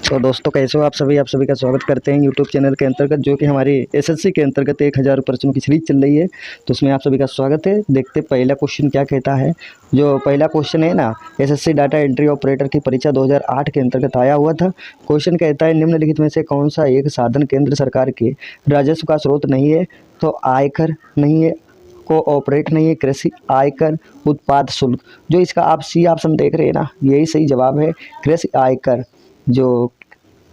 तो दोस्तों कैसे हो आप सभी का स्वागत करते हैं यूट्यूब चैनल के अंतर्गत, जो कि हमारी एसएससी के अंतर्गत 1000 प्रश्नों की सीरीज चल रही है। तो उसमें आप सभी का स्वागत है। देखते पहला क्वेश्चन क्या कहता है। जो पहला क्वेश्चन है ना, एसएससी डाटा एंट्री ऑपरेटर की परीक्षा 2008 के अंतर्गत आया हुआ था। क्वेश्चन कहता है निम्नलिखित में से कौन सा एक साधन केंद्र सरकार के राजस्व का स्रोत नहीं है। तो आयकर नहीं है, कोऑपरेट नहीं है, कृषि, आयकर, उत्पाद शुल्क। जो इसका आप सी ऑप्शन देख रहे हैं ना, यही सही जवाब है, कृषि आयकर। जो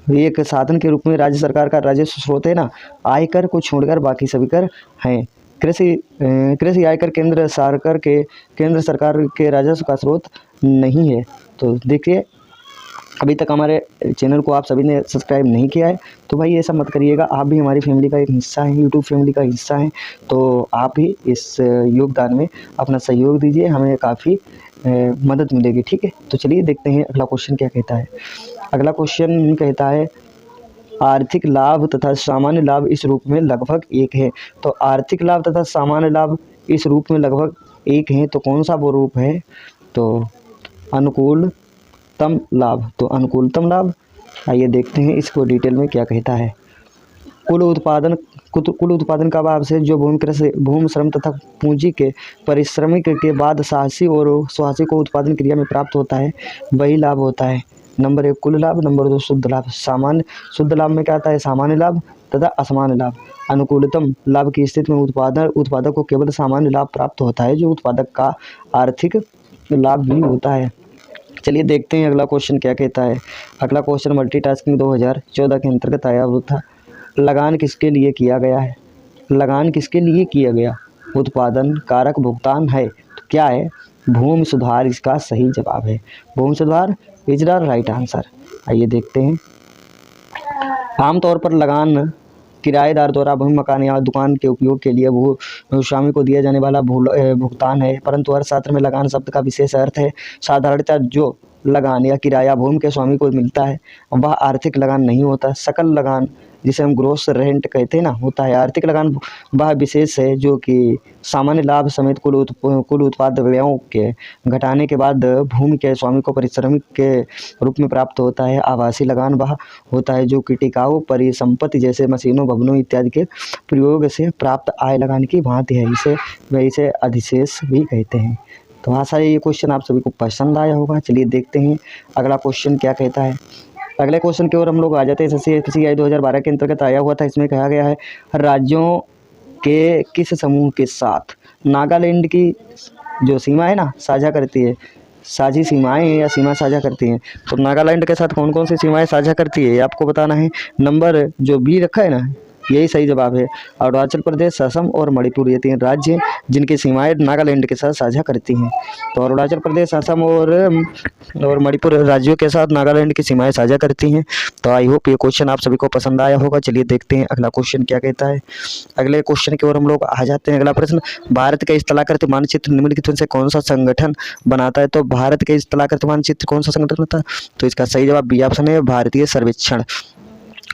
एक साधन के रूप में राज्य सरकार का राजस्व स्रोत है ना, आयकर को छोड़कर बाकी सभी कर हैं। कृषि आयकर केंद्र सरकार के राजस्व का स्रोत नहीं है। तो देखिए, अभी तक हमारे चैनल को आप सभी ने सब्सक्राइब नहीं किया है तो भाई ऐसा मत करिएगा। आप भी हमारी फैमिली का एक हिस्सा हैं, यूट्यूब फैमिली का हिस्सा हैं। तो आप भी इस योगदान में अपना सहयोग दीजिए, हमें काफ़ी मदद मिलेगी। ठीक है, तो चलिए देखते हैं अगला क्वेश्चन क्या कहता है। अगला क्वेश्चन कहता है आर्थिक लाभ तथा सामान्य लाभ इस रूप में लगभग एक है। तो आर्थिक लाभ तथा सामान्य लाभ इस रूप में लगभग एक हैं, तो कौन सा वो रूप है। तो अनुकूलतम लाभ। तो अनुकूलतम लाभ, आइए देखते हैं इसको डिटेल में क्या कहता है। कुल उत्पादन का भाव से जो भूमि श्रम तथा पूंजी के परिश्रमिक के बाद साहसी और स्वासी को उत्पादन क्रिया में प्राप्त होता है, वही लाभ होता है। नंबर 1 कुल लाभ, नंबर 2 शुद्ध लाभ। शुद्ध लाभ में क्या आता है, सामान्य लाभ तथा असामान्य लाभ। अनुकूलतम लाभ की स्थिति में उत्पादक को केवल सामान्य लाभ प्राप्त होता है, जो उत्पादक का आर्थिक लाभ भी होता है। चलिए देखते हैं अगला क्वेश्चन क्या कहता है। अगला क्वेश्चन मल्टीटास्किंग 2014 के अंतर्गत आया हुआ था। लगान किसके लिए किया गया है। लगान किसके लिए किया गया, उत्पादन कारक भुगतान है। तो क्या है, भूमि सुधार इसका सही जवाब है। भूमि सुधार इज द राइट आंसर। आइए देखते हैं। आमतौर पर लगान किराएदार द्वारा भूमि, मकान या दुकान के उपयोग के लिए भूस्वामी को दिया जाने वाला भुगतान है, परंतु अर्थशास्त्र में लगान शब्द का विशेष अर्थ है। साधारणतः जो लगान या किराया भूमि के स्वामी को मिलता है वह आर्थिक लगान नहीं होता। सकल लगान, जिसे हम ग्रोस रेंट कहते हैं ना, होता है। आर्थिक लगान वह विशेष है जो कि सामान्य लाभ समेत कुल उत्पाद व्ययों के घटाने के बाद भूमि के स्वामी को पारिश्रमिक के रूप में प्राप्त होता है। आवासीय लगान वह होता है जो कि टिकाऊ परिसंपत्ति जैसे मशीनों, भवनों इत्यादि के प्रयोग से प्राप्त आय लगान की भांति है। इसे अधिशेष भी कहते हैं। तो आशा है ये क्वेश्चन आप सभी को पसंद आया होगा। चलिए देखते हैं अगला क्वेश्चन क्या कहता है। अगले क्वेश्चन की ओर हम लोग आ जाते हैं। एसएससी 2012 के अंतर्गत आया हुआ था। इसमें कहा गया है राज्यों के किस समूह के साथ नागालैंड की जो सीमा है ना साझा करती है, साझी सीमाएं या सीमा साझा करती हैं। तो नागालैंड के साथ कौन कौन सी सीमाएं साझा करती है आपको बताना है। नंबर जो बी रखा है ना, यही सही जवाब है। अरुणाचल प्रदेश, असम और मणिपुर, ये 3 राज्य हैं जिनकी सीमाएं नागालैंड के साथ साझा करती हैं। तो अरुणाचल प्रदेश, असम और मणिपुर राज्यों के साथ नागालैंड की सीमाएं साझा करती हैं। तो आई होप ये क्वेश्चन आप सभी को पसंद आया होगा। चलिए देखते हैं अगला क्वेश्चन क्या कहता है। अगले क्वेश्चन की ओर हम लोग आ जाते हैं। अगला प्रश्न, भारत का स्थलाकृत मानचित्र निम्नलिखित में से कौन सा संगठन बनाता है। तो भारत के स्थलाकृत मानचित्र कौन सा संगठन बनाता है। तो इसका सही जवाब बी ऑप्शन है, भारतीय सर्वेक्षण।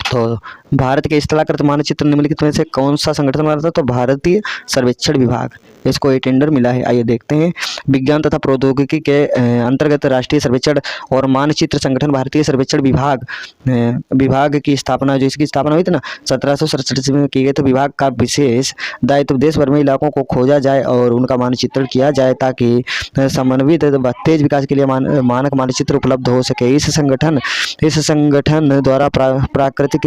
तो भारत के स्थलाकृत मानचित्र निम्नलिखित में से कौन सा संगठन बनाता है। तो भारतीय सर्वेक्षण विभाग, इसको एक टेंडर मिला है। आइए देखते हैं। विज्ञान तथा प्रौद्योगिकी के अंतर्गत राष्ट्रीय सर्वेक्षण और मानचित्र संगठन भारतीय सर्वेक्षण विभाग की स्थापना, जो इसकी स्थापना हुई थी ना 1767 में की गई। तो विभाग का विशेष दायित्व देश भर में इलाकों को खोजा जाए और उनका मानचित्रण किया जाए ताकि समन्वित तेज विकास के लिए मानक मानचित्र उपलब्ध हो सके। इस संगठन द्वारा प्राकृतिक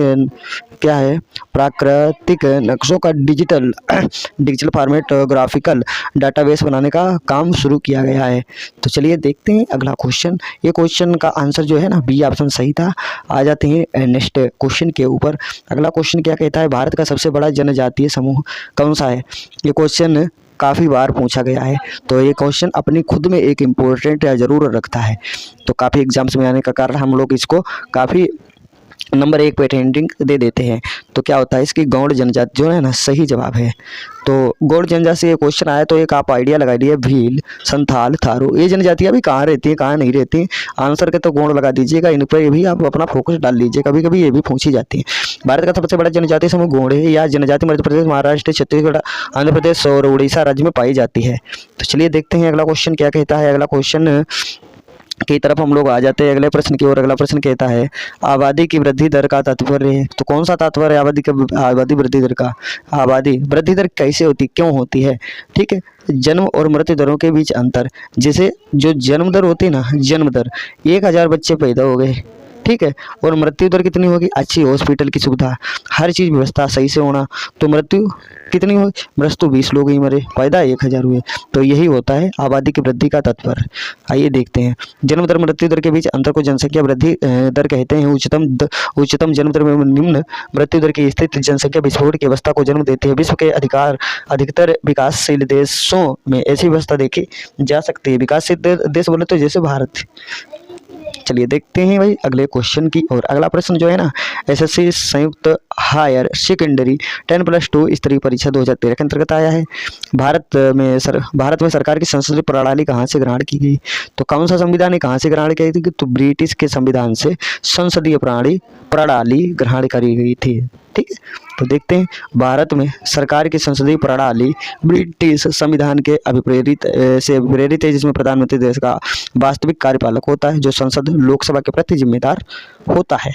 नक्शों का डिजिटल फॉर्मेट ग्राफिकल डाटाबेस बनाने का काम शुरू किया गया है। तो चलिए देखते हैं अगला क्वेश्चन। ये क्वेश्चन का आंसर जो है ना, बी ऑप्शन सही था। आ जाते हैं नेक्स्ट क्वेश्चन के ऊपर। अगला क्वेश्चन क्या कहता है, भारत का सबसे बड़ा जनजातीय समूह कौन सा है। ये क्वेश्चन काफ़ी बार पूछा गया है। तो ये क्वेश्चन अपनी खुद में एक इम्पोर्टेंट जरूर रखता है। तो काफ़ी एग्जाम्स में आने का कारण हम लोग इसको काफ़ी नंबर 1 पे ट्रेंडिंग दे देते हैं। तो क्या होता है, इसकी गौड़ जनजाति जो है ना, सही जवाब है। तो गौड़ जनजाति से ये क्वेश्चन आया तो एक आप आइडिया लगा लिए, भील, संथाल, थारू, ये जनजातियाँ भी कहाँ रहती हैं, कहाँ नहीं रहती। आंसर के तो गौड़ लगा दीजिएगा, इन पर भी आप अपना फोकस डाल लीजिए। कभी कभी ये भी पूछी जाती है। भारत का सबसे बड़ा जनजातीय समूह गौड़ है। यह जनजाति मध्य प्रदेश, महाराष्ट्र, छत्तीसगढ़, आंध्र प्रदेश और उड़ीसा राज्य में पाई जाती है। तो चलिए देखते हैं अगला क्वेश्चन क्या कहता है। अगला क्वेश्चन की तरफ हम लोग आ जाते हैं अगले प्रश्न की ओर। अगला प्रश्न कहता है आबादी की वृद्धि दर का तात्पर्य है। तो कौन सा तात्पर्य है आबादी वृद्धि दर का? आबादी वृद्धि दर कैसे होती, क्यों होती है? ठीक है, जन्म और मृत्यु दरों के बीच अंतर। जैसे जो जन्म दर होती है ना, जन्म दर 1000 बच्चे पैदा हो गए, ठीक है, और मृत्यु दर कितनी होगी? अच्छी हॉस्पिटल की सुविधा, हर चीज़ व्यवस्था सही से होना, तो मृत्यु कितनी हुई? मृत्यु 20 लोग ही मरे, पैदा 1000 हुए। तो यही होता है आबादी की वृद्धि का तात्पर्य। आइए देखते हैं, जन्म दर मृत्यु दर के बीच अंतर को जनसंख्या वृद्धि दर कहते हैं। उच्चतम जन्म दर में निम्न मृत्यु दर की स्थिति जनसंख्या विस्फोट की अवस्था को जन्म देती है। विश्व के अधिकतर विकासशील देशों में ऐसी व्यवस्था देखी जा सकती है। विकासशील देश बोले तो जैसे भारत। चलिए देखते हैं भाई अगले क्वेश्चन की। और अगला प्रश्न जो है ना, एसएससी संयुक्त हायर सेकेंडरी 10+2 स्तरीय परीक्षा 2013 के अंतर्गत आया है। भारत में सरकार की संसदीय प्रणाली कहाँ से ग्रहण की गई? तो कौन सा संविधान कहाँ से ग्रहण की गई थी? तो ब्रिटिश के संविधान से संसदीय प्रणाली ग्रहण करी गई थी। ठीक है, तो देखते हैं, भारत में सरकार की संसदीय प्रणाली ब्रिटिश संविधान के अभिप्रेरित है, जिसमें प्रधानमंत्री देश का वास्तविक कार्यपालक होता है, जो संसद लोकसभा के प्रति जिम्मेदार होता है।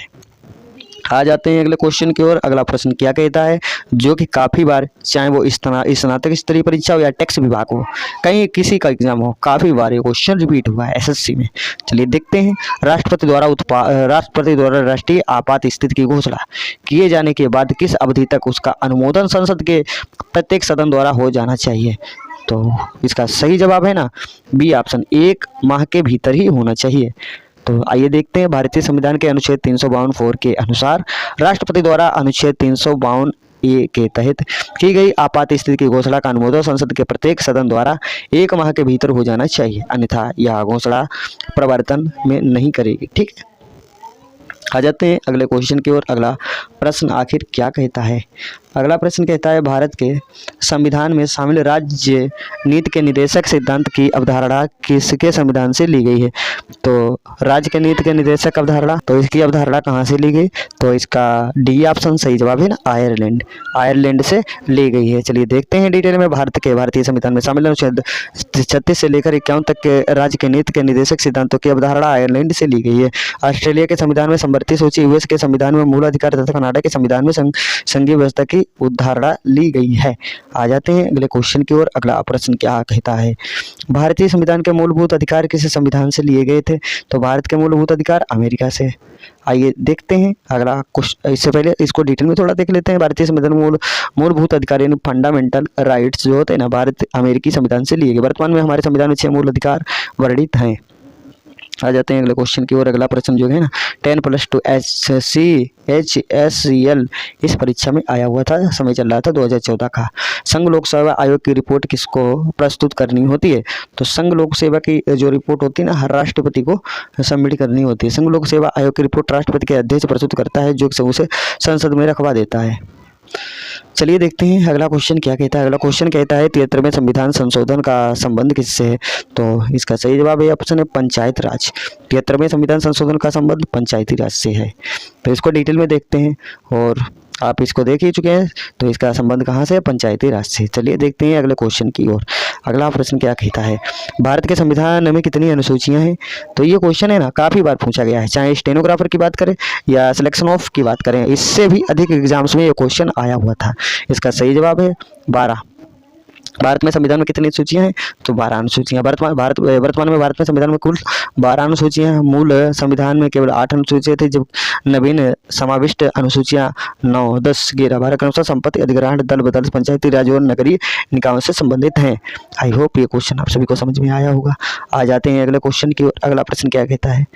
आ जाते हैं अगले क्वेश्चन की ओर। अगला प्रश्न क्या कहता है, जो कि काफ़ी बार, चाहे वो स्नातक स्तरीय परीक्षा हो या टैक्स विभाग हो, कहीं किसी का एग्जाम हो, काफ़ी बार ये क्वेश्चन रिपीट हुआ है एसएससी में। चलिए देखते हैं, राष्ट्रपति द्वारा राष्ट्रीय आपात स्थिति की घोषणा किए जाने के बाद किस अवधि तक उसका अनुमोदन संसद के प्रत्येक सदन द्वारा हो जाना चाहिए? तो इसका सही जवाब है ना बी ऑप्शन, 1 माह के भीतर ही होना चाहिए। तो आइए देखते हैं, भारतीय संविधान के अनुच्छेद 352 के अनुसार राष्ट्रपति द्वारा अनुच्छेद 352 के तहत की गई आपात स्थिति की घोषणा का अनुमोदन संसद के प्रत्येक सदन द्वारा 1 माह के भीतर हो जाना चाहिए, अन्यथा यह घोषणा प्रवर्तन में नहीं करेगी। ठीक है, आ जाते हैं अगले क्वेश्चन की ओर। अगला प्रश्न आखिर क्या कहता है? अगला प्रश्न कहता है, भारत के संविधान में शामिल राज्य नीति के निदेशक सिद्धांत की अवधारणा किसके संविधान से ली गई है? तो राज्य के नीति के निदेशक अवधारणा, तो इसकी अवधारणा कहाँ से ली गई? तो इसका डी ऑप्शन सही जवाब है ना, आयरलैंड से ली गई है। चलिए देखते हैं डिटेल में, भारतीय संविधान में शामिल अनुच्छेद 36 से लेकर 51 तक के राज्य के नीति के निदेशक सिद्धांतों की अवधारणा आयरलैंड से ली गई है। ऑस्ट्रेलिया के संविधान में संवर्ती सूची, यूएस के संविधान में मूल अधिकार तथा कनाडा के संविधान में संघीय व्यवस्था की उदाहरण ली गई है। आ जाते हैं अगले क्वेश्चन की ओर। अगला प्रश्न क्या कहता है, भारतीय संविधान के मूलभूत अधिकार किस संविधान से लिए गए थे? तो भारत के मूलभूत अधिकार अमेरिका से। आइए देखते हैं अगला क्वेश्चन। इससे पहले इसको डिटेल में थोड़ा देख लेते हैं। भारतीय संविधान मूलभूत अधिकार यानी फंडामेंटल राइट्स जो होते हैं ना, भारत अमेरिकी संविधान से लिए गए। वर्तमान में हमारे संविधान में 6 मूल अधिकार वर्णित हैं। आ जाते हैं अगले क्वेश्चन की ओर। अगला प्रश्न जो है ना, 10+2 HSCL इस परीक्षा में आया हुआ था, समय चल रहा था 2014 का। संघ लोक सेवा आयोग की रिपोर्ट किसको प्रस्तुत करनी होती है? तो संघ लोक सेवा की जो रिपोर्ट होती है ना, हर राष्ट्रपति को सबमिट करनी होती है। संघ लोक सेवा आयोग की रिपोर्ट राष्ट्रपति के अध्यक्ष प्रस्तुत करता है, जो उसे संसद में रखवा देता है। चलिए देखते हैं अगला क्वेश्चन क्या कहता है। अगला क्वेश्चन कहता है, 73वें संविधान संशोधन का संबंध किससे है? तो इसका सही जवाब है ऑप्शन है पंचायत राज। 73वें संविधान संशोधन का संबंध पंचायती राज से है। तो इसको डिटेल में देखते हैं, और आप इसको देख ही चुके हैं, तो इसका संबंध कहाँ से है? पंचायती राज से। चलिए देखते हैं अगले क्वेश्चन की ओर। अगला प्रश्न क्या कहता है, भारत के संविधान में कितनी अनुसूचियां हैं? तो ये क्वेश्चन है ना, काफ़ी बार पूछा गया है, चाहे स्टेनोग्राफर की बात करें या सिलेक्शन ऑफ की बात करें, इससे भी अधिक एग्जाम्स में ये क्वेश्चन आया हुआ था। इसका सही जवाब है 12। भारत में संविधान में कितनी अनुसूचियां हैं? तो 12 अनुसूचियां। वर्तमान में भारत में संविधान में कुल 12 अनुसूचियां हैं। मूल संविधान में केवल 8 अनुसूचियां थी, जब नवीन समाविष्ट अनुसूचियां 9, 10, 11 भारत के अनुसार संपत्ति अधिग्रहण, दल बदल, पंचायती राज और नगरीय निकायों से संबंधित हैं। आई होप ये क्वेश्चन आप सभी को समझ में आया होगा। आ जाते हैं अगले क्वेश्चन की ओर। अगला प्रश्न क्या कहता है,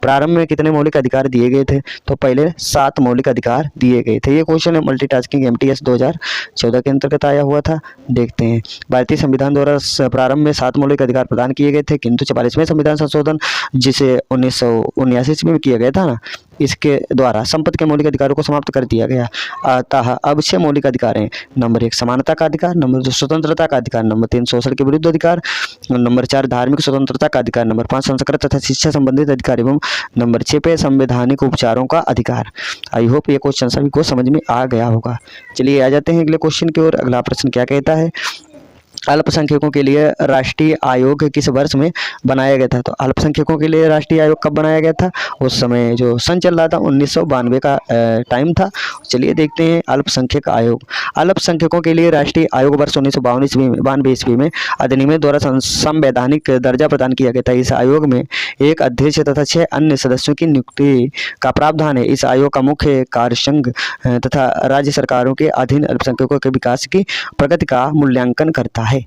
प्रारंभ में कितने मौलिक अधिकार दिए गए थे? तो पहले 7 मौलिक अधिकार दिए गए थे। ये क्वेश्चन है मल्टीटास्किंग MTS 2014 के अंतर्गत आया हुआ था। देखते हैं, भारतीय संविधान द्वारा प्रारंभ में 7 मौलिक अधिकार प्रदान किए गए थे, किंतु 44वें संविधान संशोधन जिसे 1979 में किया गया था ना, इसके द्वारा संपत्ति के मौलिक अधिकारों को समाप्त कर दिया गया। अतः अब 6 मौलिक अधिकार हैं। नंबर 1 समानता का अधिकार, नंबर 2 स्वतंत्रता का अधिकार, नंबर 3 शोषण के विरुद्ध अधिकार, नंबर 4 धार्मिक स्वतंत्रता का अधिकार, नंबर 5 संस्कृत तथा शिक्षा संबंधित अधिकार एवं नंबर 6 पे संवैधानिक उपचारों का अधिकार। आई होप ये क्वेश्चन सभी को समझ में आ गया होगा। चलिए आ जाते हैं अगले क्वेश्चन की ओर। अगला प्रश्न क्या कहता है, अल्पसंख्यकों के लिए राष्ट्रीय आयोग किस वर्ष में बनाया गया था? तो अल्पसंख्यकों के लिए राष्ट्रीय आयोग कब बनाया गया था? उस समय जो सन चल रहा था 1992 का टाइम था। चलिए देखते हैं अल्पसंख्यक आयोग। अल्पसंख्यकों के लिए राष्ट्रीय आयोग वर्ष 1992 ईस्वी में अधिनियम द्वारा संवैधानिक दर्जा प्रदान किया गया था। इस आयोग में एक अध्यक्ष तथा 6 अन्य सदस्यों की नियुक्ति का प्रावधान है। इस आयोग का मुख्य कार्य संघ तथा राज्य सरकारों के अधीन अल्पसंख्यकों के विकास की प्रगति का मूल्यांकन करता है।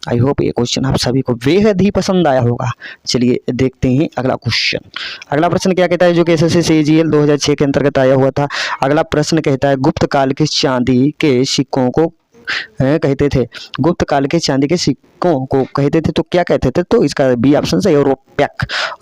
आई होप ये क्वेश्चन आप सभी को बेहद ही पसंद आया होगा। चलिए देखते हैं अगला क्वेश्चन। अगला प्रश्न क्या कहता है, जो कि एसएससी सीजीएल 2006 के अंतर्गत आया हुआ था। अगला प्रश्न कहता है, गुप्त काल के चांदी के सिक्कों को कहते थे। गुप्त काल के चांदी के सिक्कों को कहते थे तो क्या कहते थे? तो इसका बी ऑप्शन सही है,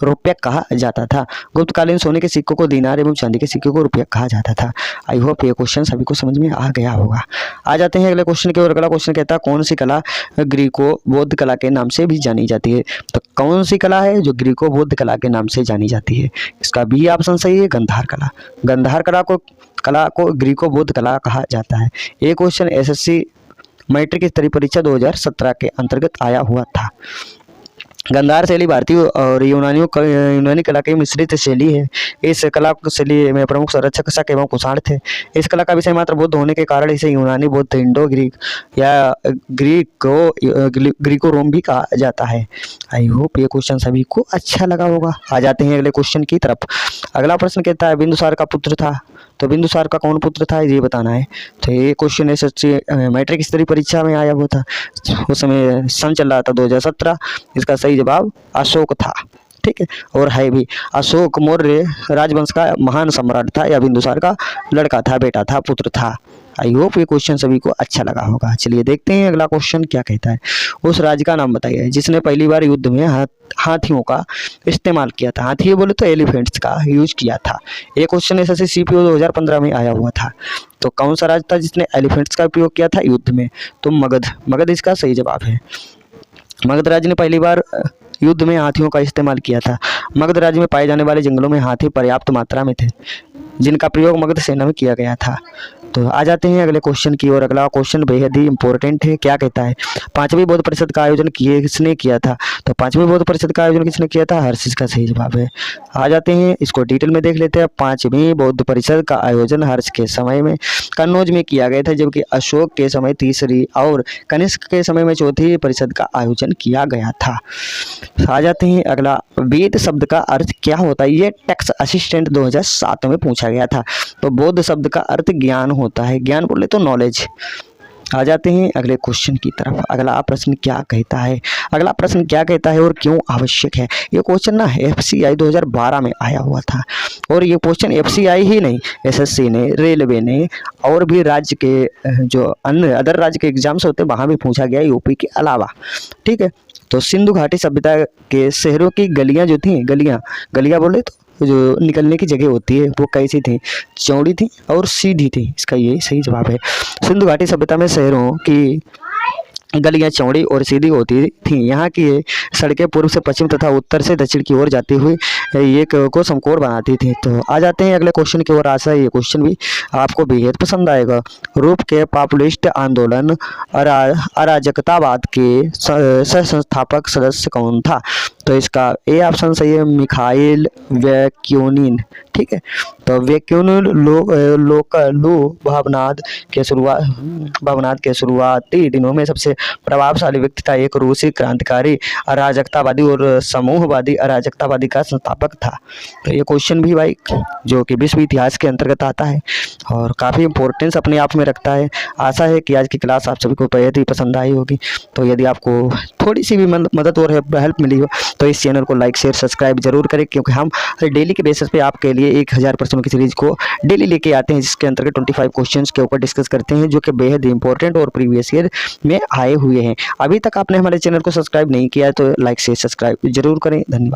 रुपयक कहा जाता था। गुप्तकालीन सोने के सिक्कों को दीनार एवं चांदी के सिक्कों को रुपयक कहा जाता था। आई होप ये क्वेश्चन सभी को समझ में आ गया होगा। आ जाते हैं अगले क्वेश्चन की ओर। अगला क्वेश्चन कहता है, कौन सी कला ग्रीको बौद्ध कला के नाम से भी जानी जाती है? तो कौन सी कला है जो ग्रीको बौद्ध कला के नाम से जानी जाती है? इसका बी ऑप्शन सही है, गंधार कला। गंधार कला को ग्रीको बौद्ध कला कहा जाता है। ये क्वेश्चन एसएससी मैट्रिक स्तरीय परीक्षा 2017 के अंतर्गत आया हुआ था। गंधार शैली भारतीय और यूनानी कला की मिश्रित शैली है। इस कला शैली में प्रमुख संरक्षक शक एवं कुषाण थे। इस कला का विषय मात्र बौद्ध होने के कारण इसे यूनानी बौद्ध, इंडो ग्रीक या ग्रीको रोम भी कहा जाता है। आई होप ये क्वेश्चन सभी को अच्छा लगा होगा। आ जाते हैं अगले क्वेश्चन की तरफ। अगला प्रश्न कहता है, बिंदुसार का पुत्र था। तो बिंदुसार का कौन पुत्र था ये बताना है। तो ये क्वेश्चन एसएससी मैट्रिक स्तरीय परीक्षा में आया हुआ था। उस समय सन चल रहा था 2017। इसका सही जवाब अशोक था। ठीक है, और है भी। अशोक मौर्य राजवंश का महान सम्राट था, या बिंदुसार का लड़का था, बेटा था, पुत्र था। आई होप ये क्वेश्चन सभी को अच्छा लगा होगा। चलिए देखते हैं अगला क्वेश्चन क्या कहता है। उस राज्य का नाम बताइए जिसने पहली बार युद्ध में हाथियों का इस्तेमाल किया था। हाथी बोले तो एलिफेंट्स का यूज किया था। ये क्वेश्चन एसएससी सीपीओ 2015 में आया हुआ था। तो कौन सा राज्य था जिसने एलिफेंट्स का उपयोग किया था युद्ध में? तो मगध इसका सही जवाब है। मगध राज्य ने पहली बार युद्ध में हाथियों का इस्तेमाल किया था। मगध राज्य में पाए जाने वाले जंगलों में हाथी पर्याप्त मात्रा में थे, जिनका प्रयोग मगध सेना में किया गया था। तो आ जाते हैं अगले क्वेश्चन की ओर। अगला क्वेश्चन बेहद ही इंपॉर्टेंट है। क्या कहता है, 5वीं बौद्ध परिषद का आयोजन किसने किया था? तो 5वीं बौद्ध परिषद का आयोजन किसने किया था? हर्ष का सही जवाब है। आ जाते हैं इसको डिटेल में देख लेते हैं। 5वीं बौद्ध परिषद का आयोजन हर्ष के समय में कन्नौज में किया गया था, जबकि अशोक के समय 3री और कनिष्क के समय में 4थी परिषद का आयोजन किया गया था। आ जाते हैं अगला, वेद शब्द का अर्थ क्या होता है? ये टैक्स असिस्टेंट 2007 में पूछा गया था। तो बौद्ध शब्द का अर्थ ज्ञान होता है। ज्ञान बोले तो नॉलेज। आ जाते हैं अगले क्वेश्चन की तरफ। अगला प्रश्न क्या कहता है? अगला प्रश्न क्या कहता है और क्यों आवश्यक है? ये क्वेश्चन ना एफसीआई 2012 में आया हुआ था। और ये क्वेश्चन एफसीआई ही नहीं, एसएससी ने, रेलवे ने और भी राज्य के जो अन्य अदर राज्य के एग्जाम्स होते हैं वहाँ भी पूछा गया, यूपी के अलावा। ठीक है, तो सिंधु घाटी सभ्यता के शहरों की गलियाँ जो थी, गलियाँ बोले तो जो निकलने की जगह होती है वो कैसी थी? चौड़ी थी और सीधी थी। इसका ये सही जवाब है। सिंधु घाटी सभ्यता में शहरों की गलियां चौड़ी और सीधी होती थीं। यहाँ की सड़कें पूर्व से पश्चिम तथा उत्तर से दक्षिण की ओर जाती हुई एक को समकोण बनाती थी। तो आ जाते हैं अगले क्वेश्चन की ओर। आशा है ये क्वेश्चन भी आपको बेहद पसंद आएगा। रूप के पॉपुलिस्ट आंदोलन अराजकतावाद के सह संस्थापक सदस्य कौन था? तो इसका ए ऑप्शन सही है, मिखाइल वैक्यूनिन। ठीक है, तो वैक्यूनिन भावनाद के शुरुआती दिनों में सबसे प्रभावशाली व्यक्ति था। एक रूसी क्रांतिकारी अराजकतावादी और समूहवादी अराजकतावादी का संस्थापक था। तो ये क्वेश्चन भी भाई जो कि विश्व इतिहास के अंतर्गत आता है और काफ़ी इंपॉर्टेंस अपने आप में रखता है। आशा है कि आज की क्लास आप सभी को बेहद ही पसंद आई होगी। तो यदि आपको थोड़ी सी भी मदद और हेल्प मिली हो तो इस चैनल को लाइक शेयर सब्सक्राइब जरूर करें, क्योंकि हम डेली के बेसिस पे आपके लिए 1000 प्रश्नों की सीरीज को डेली लेके आते हैं, जिसके अंतर्गत 25 क्वेश्चंस के ऊपर डिस्कस करते हैं, जो कि बेहद इंपॉर्टेंट और प्रीवियस ईयर में आए हुए हैं। अभी तक आपने हमारे चैनल को सब्सक्राइब नहीं किया है तो लाइक शेयर सब्सक्राइब जरूर करें। धन्यवाद।